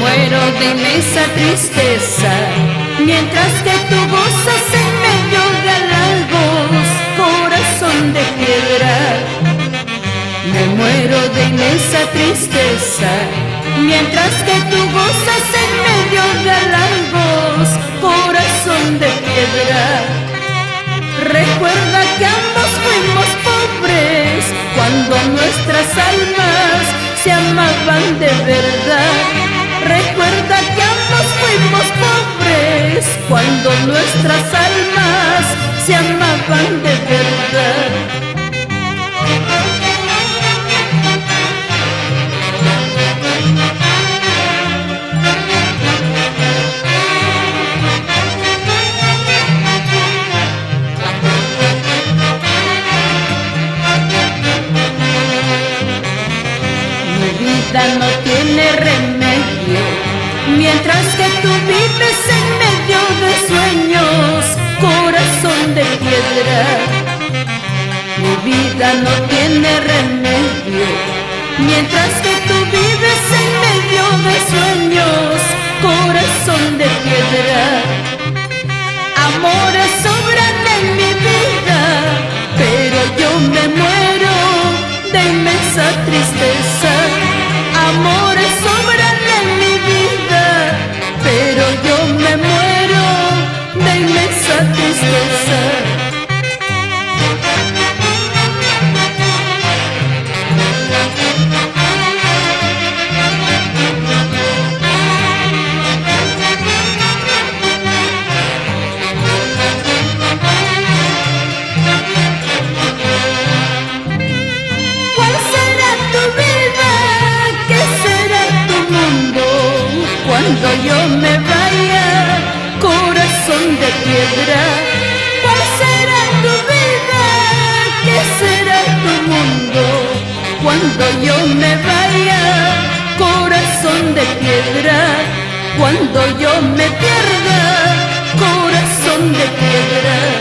muero de inmensa tristeza, mientras que tú gozas en medio de halagos, corazón de piedra. Me muero de inmensa tristeza, mientras que tú gozas en medio de halagos, corazón de piedra. Recuerda que ambos fuimos pobres cuando nuestras almas se amaban de verdad. Recuerda que ambos fuimos pobres cuando nuestras almas se amaban de verdad. No tiene remedio, mientras que tú vives en medio de sueños, corazón de piedra. Mi vida no tiene remedio, mientras que tú vives en medio de sueños, corazón de piedra. Amores sobran en mi vida, pero yo me muero de inmensa tristeza. Amores sobran en mi vida, pero yo me muero de inmensa tristeza. ¿Cuál será tu vida? ¿Qué será tu mundo cuando yo me vaya, corazón de piedra? ¿Cuál será tu vida? ¿Qué será tu mundo cuando yo me vaya, corazón de piedra? Cuando yo me pierda, corazón de piedra.